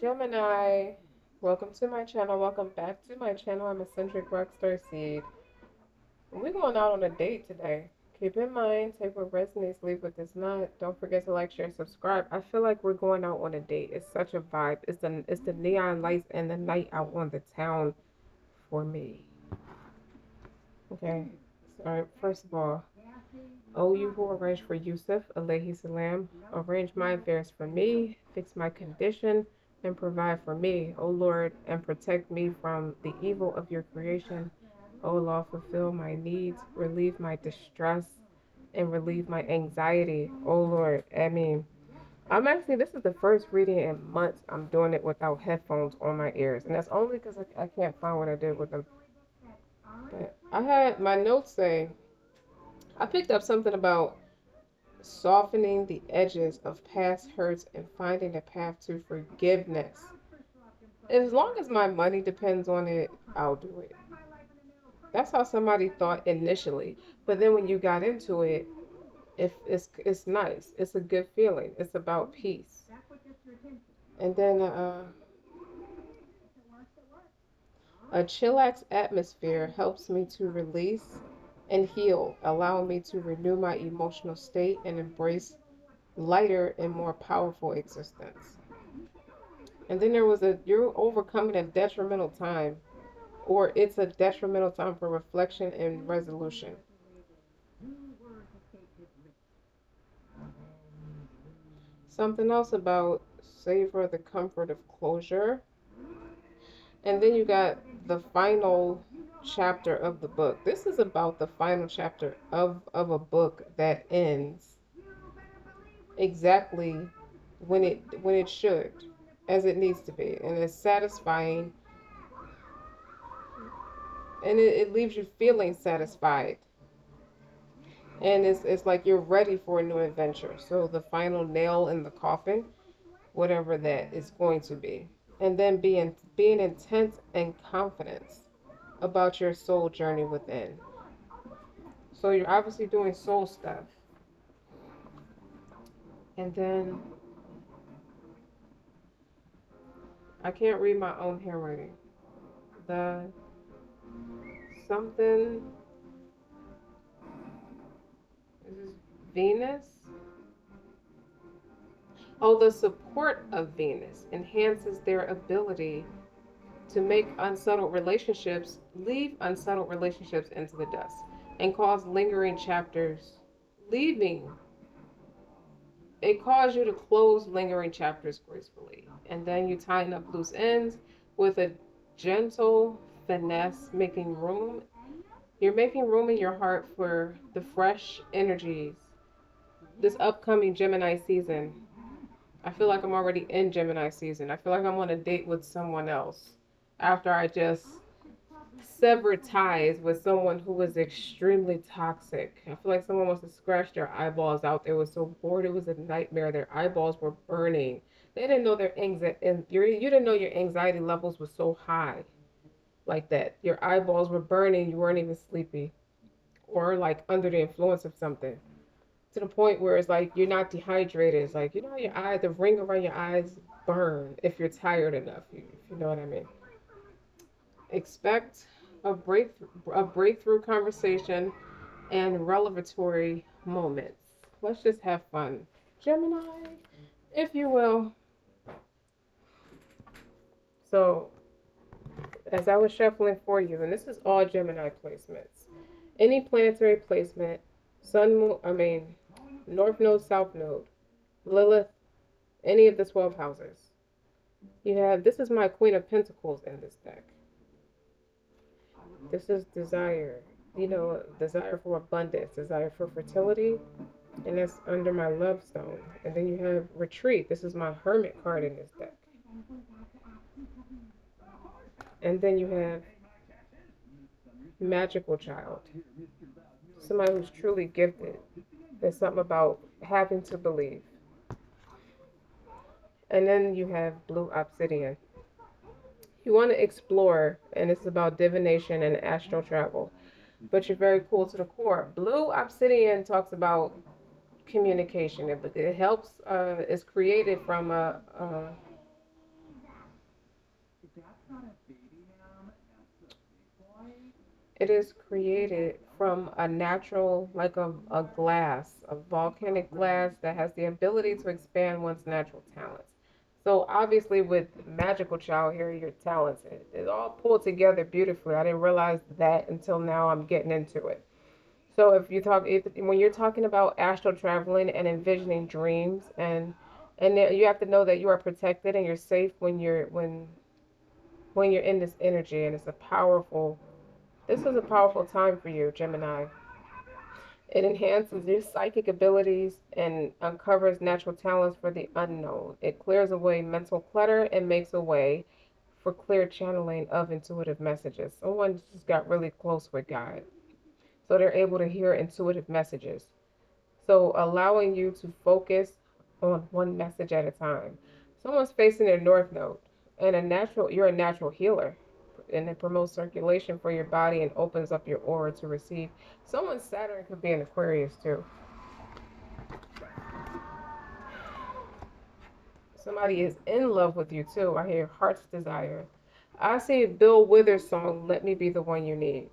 Gemini, welcome to my channel. Welcome back to my channel. I'm Eccentric RockStar'Seed. We're going out on a date today. Keep in mind, take what resonates, leave what does not. Don't forget to like, share, subscribe. I feel like we're going out on a date. It's such a vibe. It's the neon lights and the night out on the town for me. Okay. So first of all, O you who arrange for Yusuf, alayhi salam, arrange my affairs for me, fix my condition, and provide for me, O Lord, and protect me from the evil of your creation. O Lord, fulfill my needs, relieve my distress, and relieve my anxiety. O Lord, I mean, this is the first reading in months I'm doing it without headphones on my ears, and that's only because I can't find what I did with them. But I had my notes say, I picked up something about softening the edges of past hurts and finding a path to forgiveness. As long as my money depends on it, I'll do it. That's how somebody thought initially. But then when you got into it, if it's nice. It's a good feeling. It's about peace. And then a chillax atmosphere helps me to release and heal, allowing me to renew my emotional state and embrace lighter and more powerful existence. And then there was you're overcoming a detrimental time, or it's a detrimental time for reflection and resolution. Something else about savor the comfort of closure. And then you got the final chapter of the book. This is about the final chapter of a book that ends exactly when it should, as it needs to be. And it's satisfying, and it leaves you feeling satisfied, and it's like you're ready for a new adventure. So the final nail in the coffin, whatever that is going to be, and then being intense and confidence about your soul journey within. So you're obviously doing soul stuff, and then I can't read my own handwriting. The something is this Venus. Oh, the support of Venus enhances their ability to make unsettled relationships, leave unsettled relationships into the dust, and cause lingering chapters, leaving. It caused you to close lingering chapters gracefully. And then you tighten up loose ends with a gentle finesse, making room. You're making room in your heart for the fresh energies this upcoming Gemini season. I feel like I'm already in Gemini season. I feel like I'm on a date with someone else after I just severed ties with someone who was extremely toxic. I feel like someone wants to scratch their eyeballs out. They were so bored. It was a nightmare. Their eyeballs were burning. They didn't know their anxiety, and you didn't know your anxiety levels were so high like that. Your eyeballs were burning. You weren't even sleepy or like under the influence of something to the point where it's like you're not dehydrated. It's like, your eye, the ring around your eyes burn if you're tired enough. If you know what I mean. Expect a breakthrough conversation and revelatory moments. Let's just have fun, Gemini, if you will. So, as I was shuffling for you, and this is all Gemini placements. Any planetary placement, Sun, Moon, North Node, South Node, Lilith, any of the 12 houses. This is my Queen of Pentacles in this deck. This is desire, desire for abundance, desire for fertility, and that's under my love stone. And then you have retreat. This is my Hermit card in this deck. And then you have magical child, somebody who's truly gifted. There's something about having to believe. And then you have blue obsidian. You want to explore, and it's about divination and astral travel, but you're very cool to the core. Blue obsidian talks about communication. It helps. It's created from It is created from a natural, like a glass, a volcanic glass that has the ability to expand one's natural talents. So obviously, with magical child here, you're talented. It's all pulled together beautifully. I didn't realize that until now. I'm getting into it. So when you're talking about astral traveling and envisioning dreams, and you have to know that you are protected and you're safe when you're in this energy, and this is a powerful time for you, Gemini. It enhances your psychic abilities and uncovers natural talents for the unknown. It clears away mental clutter and makes a way for clear channeling of intuitive messages. Someone just got really close with God, so they're able to hear intuitive messages. So allowing you to focus on one message at a time. Someone's facing their north node, and you're a natural healer, and it promotes circulation for your body and opens up your aura to receive. Someone's Saturn could be in Aquarius too. Somebody is in love with you too. I hear heart's desire. I see Bill Withers' song, Let Me Be the One You Need.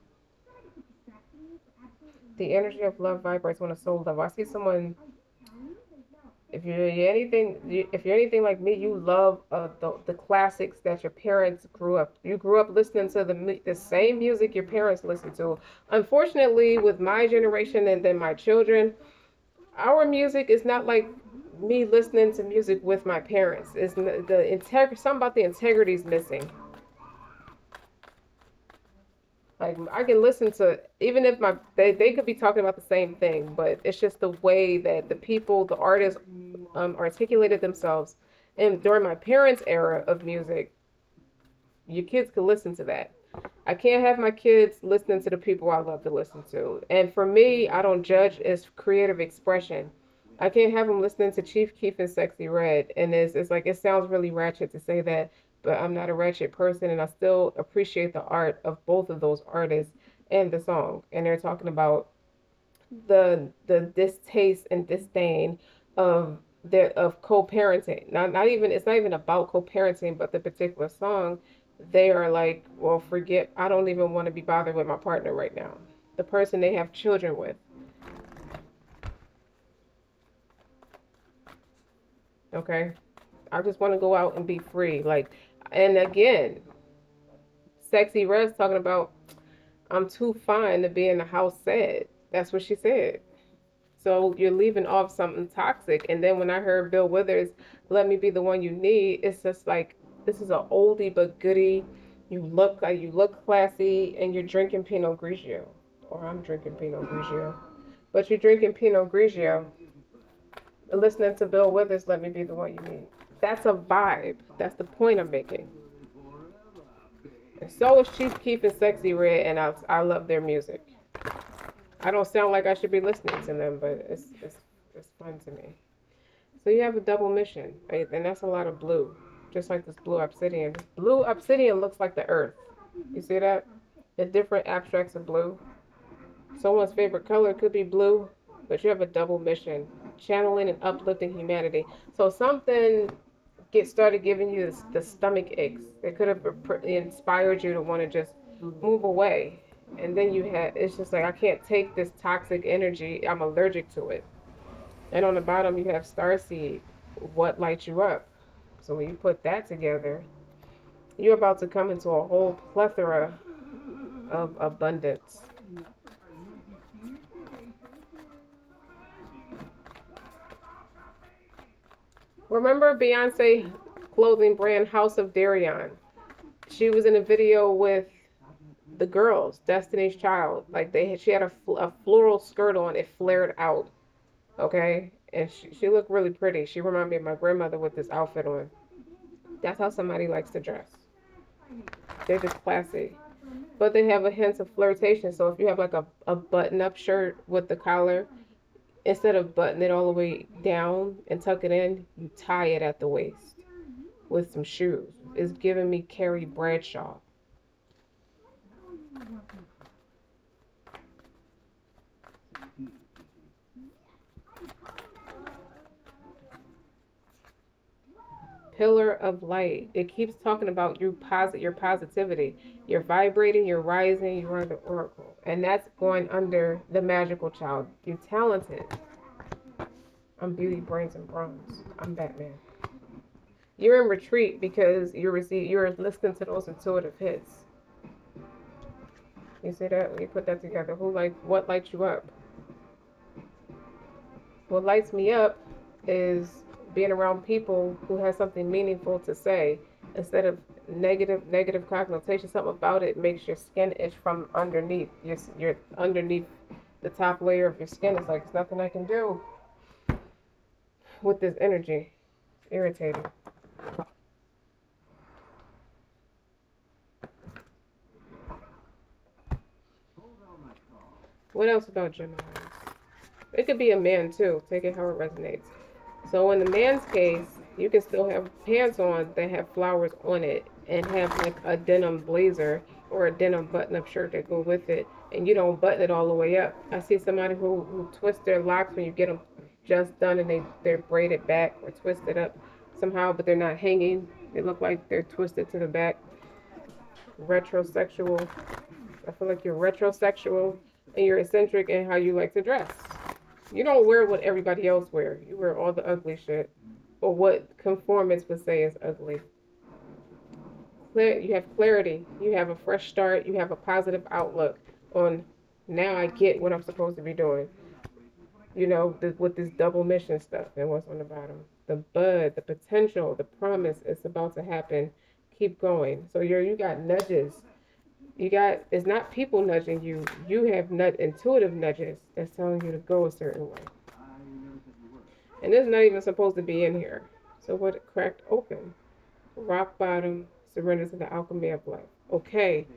The energy of love vibrates when a soul love. I see someone. If you're anything like me, you love the classics that your parents grew up. You grew up listening to the same music your parents listened to. Unfortunately, with my generation and then my children, our music is not like me listening to music with my parents. It's something about the integrity is missing. Like I can listen to even if they could be talking about the same thing, but it's just the way that the artists articulated themselves. And during my parents' era of music, your kids could listen to that. I can't have my kids listening to the people I love to listen to. And for me, I don't judge, it's creative expression. I can't have them listening to Chief Keef and Sexy Red. And it's like, it sounds really ratchet to say that, but I'm not a ratchet person. And I still appreciate the art of both of those artists and the song. And they're talking about the distaste and disdain of of co-parenting. Not even it's not even about co-parenting, but the particular song, they are like, well, forget. I don't even want to be bothered with my partner right now. The person they have children with. Okay, I just want to go out and be free. Like, and again, Sexy Red's talking about I'm too fine to be in the house sad. That's what she said. So you're leaving off something toxic. And then when I heard Bill Withers, Let Me Be the One You Need, it's just like, this is a oldie but goodie. You look classy and you're drinking Pinot Grigio. Or I'm drinking Pinot Grigio. But you're drinking Pinot Grigio, listening to Bill Withers, Let Me Be the One You Need. That's a vibe. That's the point I'm making. And so is Chief Keef and Sexy Red, and I love their music. I don't sound like I should be listening to them, but it's fun to me. So you have a double mission, right? And that's a lot of blue, just like this blue obsidian. This blue obsidian looks like the earth. You see that? The different abstracts of blue. Someone's favorite color could be blue, but you have a double mission, channeling and uplifting humanity. So something started giving you the stomach aches. It could have inspired you to want to just move away. And then it's just like, I can't take this toxic energy. I'm allergic to it. And on the bottom, you have Starseed, what lights you up. So when you put that together, you're about to come into a whole plethora of abundance. Remember Beyonce clothing brand House of Darion? She was in a video with the girls, Destiny's Child. Like she had a floral skirt on. It flared out. Okay, and she looked really pretty. She reminded me of my grandmother with this outfit on. That's how somebody likes to dress. They're just classy. But they have a hint of flirtation. So if you have like a button up shirt with the collar, instead of button it all the way down and tuck it in, you tie it at the waist with some shoes. It's giving me Carrie Bradshaw. pillar of light. It keeps talking about your positivity. You're vibrating, you're rising, you are the oracle. And that's going under the magical child. You're talented. I'm beauty, brains, and bronze. I'm Batman. You're in retreat because you're listening to those intuitive hits. You see that? When you put that together, what lights you up? What lights me up is being around people who have something meaningful to say instead of negative connotation. Something about it makes your skin itch from underneath. You're underneath the top layer of your skin. It's like, there's nothing I can do with this energy. It's irritating. What else about Gemini? It could be a man too. Take it how it resonates. So in the man's case, you can still have pants on that have flowers on it and have like a denim blazer or a denim button-up shirt that go with it, and you don't button it all the way up. I see somebody who twists their locks when you get them just done and they're braided back or twisted up somehow, but they're not hanging. They look like they're twisted to the back. Retrosexual. I feel like you're retrosexual and you're eccentric in how you like to dress. You don't wear what everybody else wear. You wear all the ugly shit, or what conformists would say is ugly. You have clarity. You have a fresh start. You have a positive outlook on, now I get what I'm supposed to be doing. With this double mission stuff and what's on the bottom. The bud, the potential, the promise is about to happen. Keep going. So you got nudges. It's not people nudging you. You have intuitive nudges that's telling you to go a certain way. And it's not even supposed to be in here. So what cracked open? Rock bottom, surrender to the alchemy of life. Okay.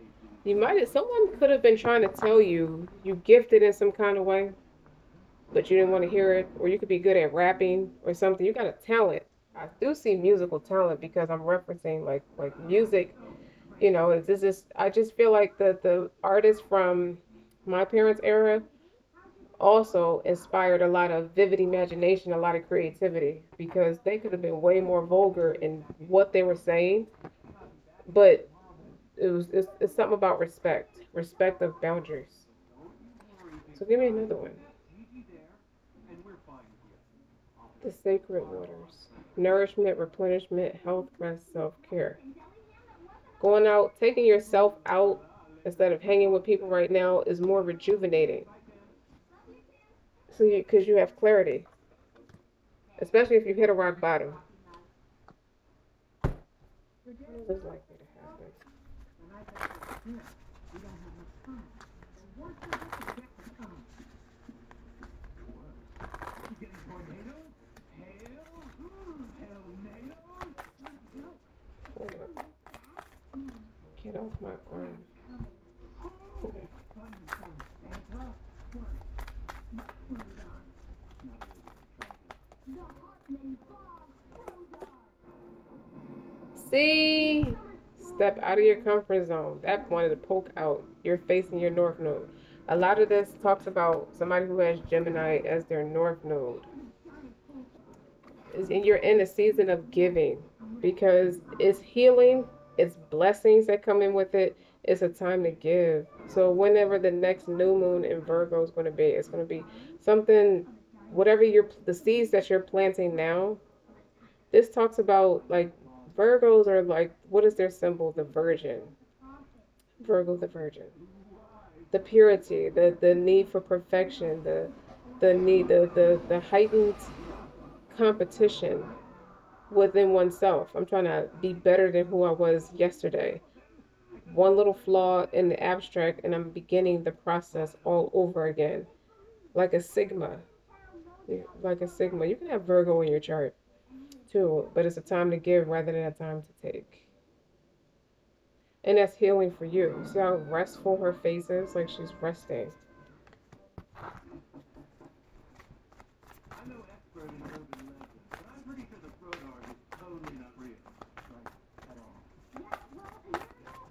Someone could have been trying to tell you gifted in some kind of way, but you didn't want to hear it, or you could be good at rapping or something. You got a talent. I do see musical talent because I'm referencing like music. I just feel like the artists from my parents' era also inspired a lot of vivid imagination, a lot of creativity, because they could have been way more vulgar in what they were saying, but it's something about respect of boundaries. So give me another one. The sacred waters. Nourishment, replenishment, health, rest, self-care. Going out, taking yourself out instead of hanging with people right now is more rejuvenating. So because you have clarity, especially if you hit a rock bottom. What is likely to happen? Get off my arm. See? Step out of your comfort zone. That wanted to poke out. You're facing your north node. A lot of this talks about somebody who has Gemini as their north node. And you're in a season of giving because it's healing, it's blessings that come in with it. It's a time to give. So whenever the next new moon in Virgo is going to be, it's going to be something, whatever the seeds that you're planting now. This talks about like Virgos are like, what is their symbol? The Virgin. Virgo, the Virgin. The purity, the need for perfection, the need, the heightened competition within oneself. I'm trying to be better than who I was yesterday. One little flaw in the abstract, and I'm beginning the process all over again. Like a Sigma. Like a Sigma. You can have Virgo in your chart too, but it's a time to give rather than a time to take. And that's healing for you. See how restful her face is? Like she's resting.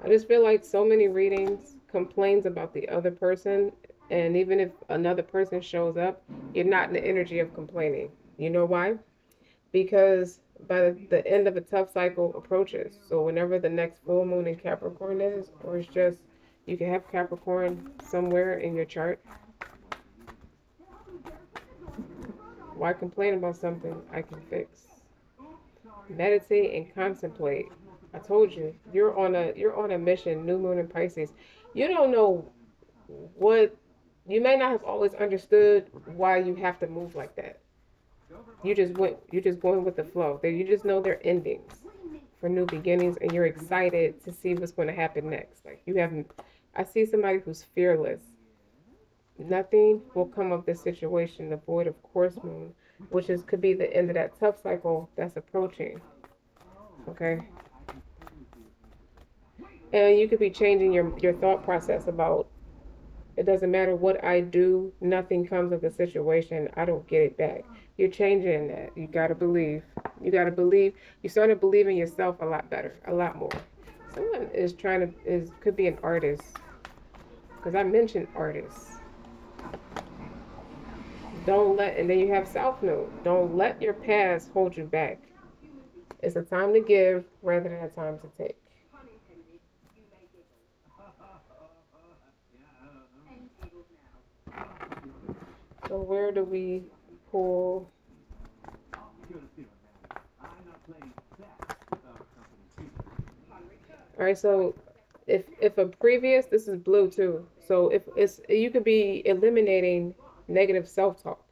I just feel like so many readings complains about the other person, and even if another person shows up, you're not in the energy of complaining. You know why? Because by the end of a tough cycle approaches. So whenever the next full moon in Capricorn is, or it's just you can have Capricorn somewhere in your chart. Why complain about something I can fix? Meditate and contemplate. I told you, you're on a mission, new moon in Pisces. You don't know what you may not have always understood why you have to move like that. You're just going with the flow. You just know they're endings for new beginnings, and you're excited to see what's going to happen next. Like you haven't. I see somebody who's fearless. Nothing will come of this situation, the void of course moon, which is could be the end of that tough cycle that's approaching. Okay, and you could be changing your thought process about it doesn't matter what I do, nothing comes of the situation. I don't get it back. You're changing that. You gotta believe. You gotta believe. You start to believe in yourself a lot better, a lot more. Someone is trying to is could be an artist because I mentioned artists. Don't let and then you have South Node. Don't let your past hold you back. It's a time to give rather than a time to take. So where do we pull? All right, so if a previous this is blue too. So if it's you could be eliminating negative self-talk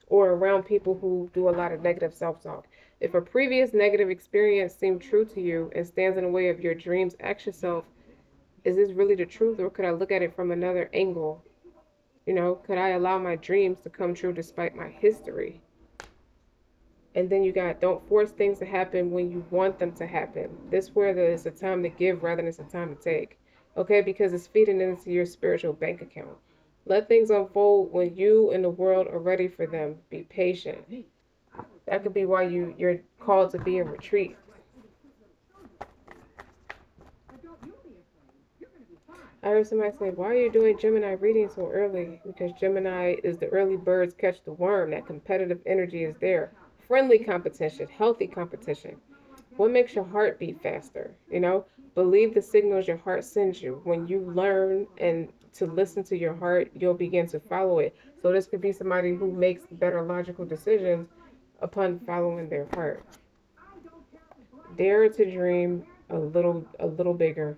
or around people who do a lot of negative self-talk. If a previous negative experience seemed true to you and stands in the way of your dreams, ask yourself, is this really the truth or could I look at it from another angle? Could I allow my dreams to come true despite my history? And then you got don't force things to happen when you want them to happen. This where there's a time to give rather than it's a time to take. Okay, because it's feeding into your spiritual bank account. Let things unfold when you and the world are ready for them. Be patient. That could be why you're called to be in retreat. I heard somebody say, why are you doing Gemini reading so early? Because Gemini is the early birds catch the worm. That competitive energy is there. Friendly competition, healthy competition. What makes your heart beat faster? Believe the signals your heart sends you. When you learn and to listen to your heart, you'll begin to follow it. So this could be somebody who makes better logical decisions upon following their heart. Dare to dream a little bigger.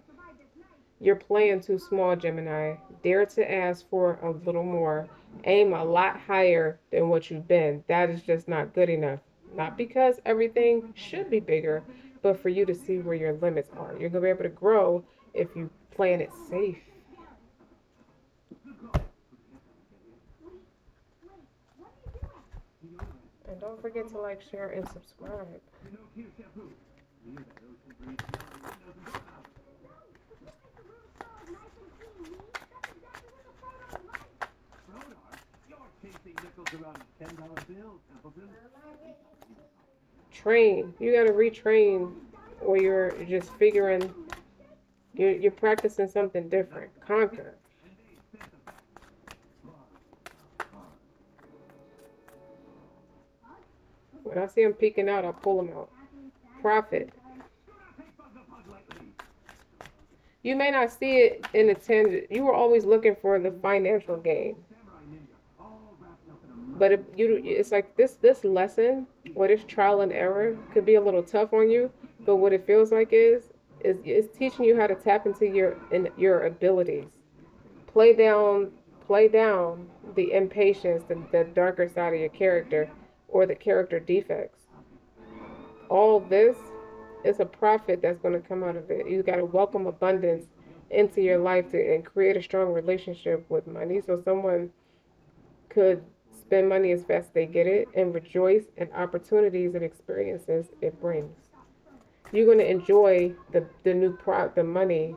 You're playing too small, Gemini. Dare to ask for a little more. Aim a lot higher than what you've been. That is just not good enough. Not because everything should be bigger, but for you to see where your limits are. You're going to be able to grow if you plan it safe. And don't forget to like, share, and subscribe. Train. You got to retrain, or you're just figuring. You're practicing something different. Conquer. When I see them peeking out, I pull them out. Profit. You may not see it in the tangent. You were always looking for the financial gain. But it's like this lesson or this trial and error could be a little tough on you. But what it feels like is it's teaching you how to tap into your abilities. Play down, play down the impatience, the darker side of your character, or the character defects. All this is a profit that's going to come out of it. You got to welcome abundance into your life and create a strong relationship with money. So someone could spend money as fast as they get it and rejoice in opportunities and experiences it brings. You're going to enjoy the new the money.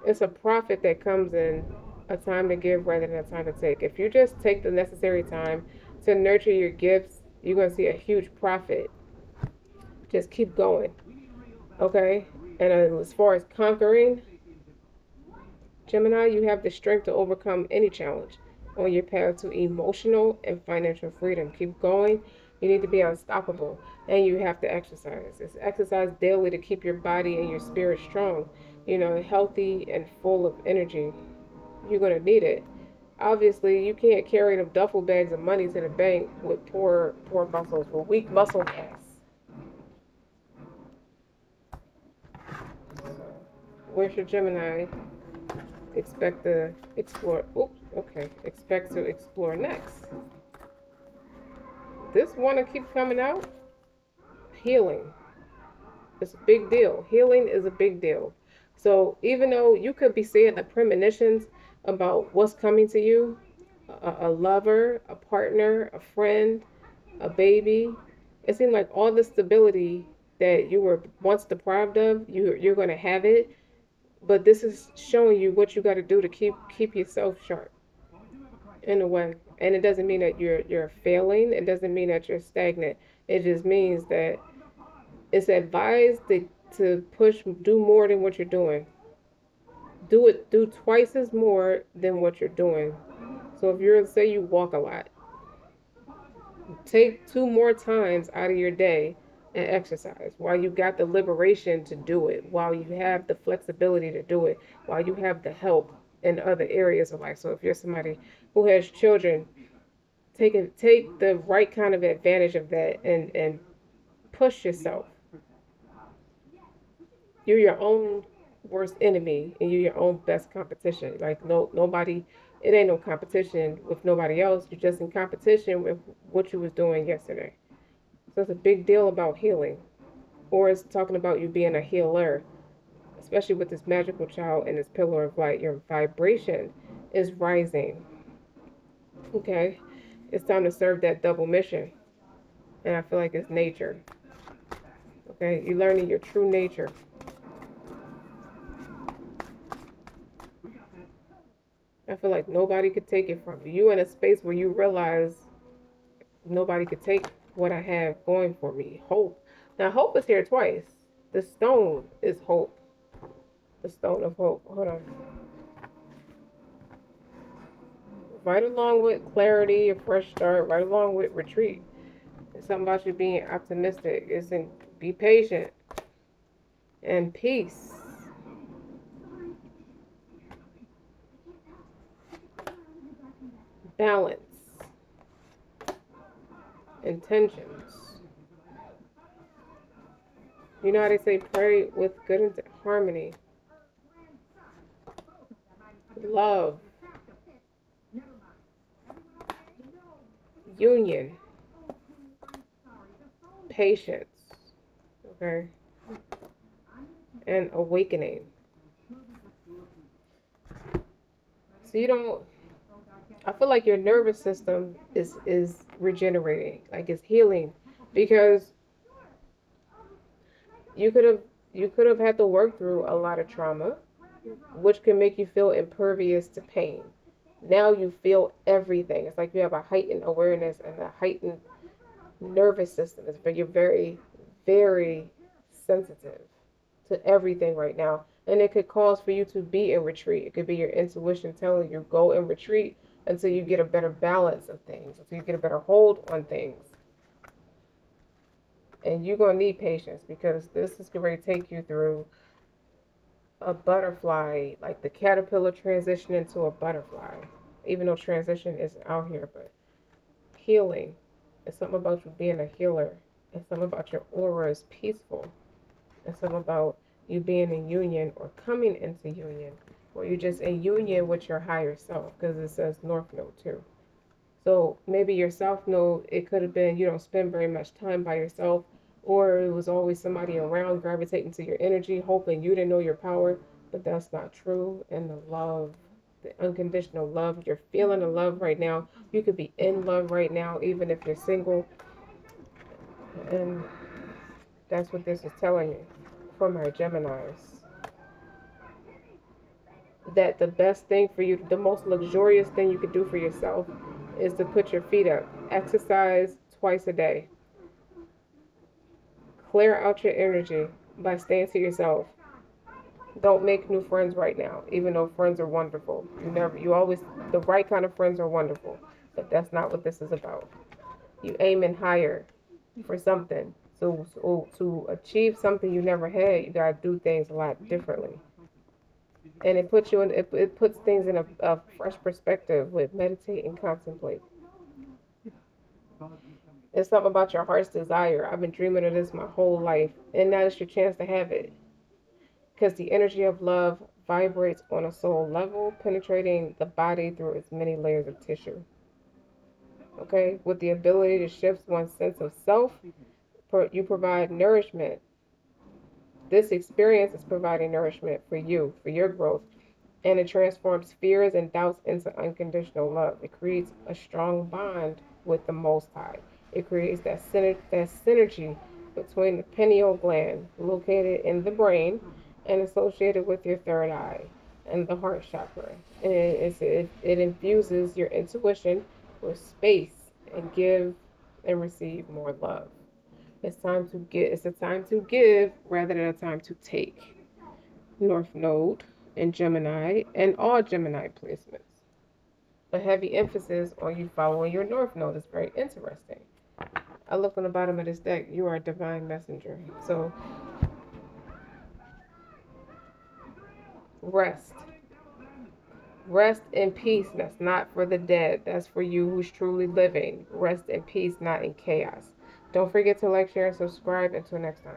It's a profit that comes in a time to give rather than a time to take. If you just take the necessary time to nurture your gifts, you're going to see a huge profit. Just keep going. Okay? And as far as conquering, Gemini, you have the strength to overcome any challenge on your path to emotional and financial freedom. Keep going. You need to be unstoppable, and you have to exercise. It's exercise daily to keep your body and your spirit strong, healthy and full of energy. You're going to need it. Obviously, you can't carry them duffel bags of money to the bank with poor muscles, with weak muscle mass. Where's your Gemini? Expect to explore. Oops, okay. Expect to explore next. This one that keeps coming out. Healing. It's a big deal. Healing is a big deal. So even though you could be seeing the premonitions about what's coming to you, a lover, a partner, a friend, a baby, it seemed like all the stability that you were once deprived of, you're going to have it. But this is showing you what you got to do to keep yourself sharp in a way. And it doesn't mean that you're failing. It doesn't mean that you're stagnant. It just means that it's advised to push, do more than what you're doing. Do twice as more than what you're doing. So if you're, say you walk a lot, take 2 more times out of your day and exercise while you got the liberation to do it, while you have the flexibility to do it, while you have the help in other areas of life. So if you're somebody who has children, take the right kind of advantage of that and push yourself. You're your own worst enemy and you're your own best competition. Like nobody, it ain't no competition with nobody else. You're just in competition with what you was doing yesterday. So it's a big deal about healing. Or it's talking about you being a healer, especially with this magical child and this pillar of light. Your vibration is rising. Okay? It's time to serve that double mission. And I feel like it's nature. Okay? You're learning your true nature. I feel like nobody could take it from you. You're in a space where you realize nobody could take what I have going for me. Hope. Now, hope is here twice. The stone is hope. The stone of hope. Hold on. Right along with clarity, a fresh start, right along with retreat. It's something about you being optimistic. It's in be patient and peace. Balance. Intentions. You know how they say pray with good harmony. Love. Union. Patience. Okay. And awakening. So you don't I feel like your nervous system is regenerating, like it's healing because you could have you could have had to work through a lot of trauma, which can make you feel impervious to pain. Now you feel everything. It's like you have a heightened awareness and a heightened nervous system. You're very, very sensitive to everything right now. And it could cause for you to be in retreat. It could be your intuition telling you go in retreat until you get a better balance of things, until you get a better hold on things. And you're going to need patience because this is going to take you through a butterfly, like the caterpillar transition into a butterfly. Even though transition isn't out here, but healing. It's something about you being a healer. It's something about your aura is peaceful. It's something about you being in union or coming into union, or you're just in union with your higher self, because it says North Node too. So maybe your South Node, it could have been you don't spend very much time by yourself, or it was always somebody around gravitating to your energy, hoping you didn't know your power, but that's not true. And the love, the unconditional love, you're feeling the love right now. You could be in love right now, even if you're single. And that's what this is telling you from our Geminis. That the best thing for you, the most luxurious thing you could do for yourself is to put your feet up. Exercise twice a day. Clear out your energy by staying to yourself. Don't make new friends right now, even though friends are wonderful. You always, the right kind of friends are wonderful, but that's not what this is about. You aiming higher for something. So to achieve something you never had, you gotta do things a lot differently. And it puts you in it puts things in a fresh perspective with meditate and contemplate. It's something about your heart's desire. I've been dreaming of this my whole life, and now it's your chance to have it. Because the energy of love vibrates on a soul level, penetrating the body through its many layers of tissue. Okay, with the ability to shift one's sense of self, you provide nourishment. This experience is providing nourishment for you, for your growth, and it transforms fears and doubts into unconditional love. It creates a strong bond with the Most High. It creates that synergy between the pineal gland, located in the brain, and associated with your third eye and the heart chakra. And it infuses your intuition with space and give and receive more love. It's time to give. It's a time to give rather than a time to take. North Node in Gemini and all Gemini placements. A heavy emphasis on you following your North Node is very interesting. I look on the bottom of this deck. You are a divine messenger. So rest. Rest in peace. That's not for the dead. That's for you who's truly living. Rest in peace, not in chaos. Don't forget to like, share, and subscribe. Until next time.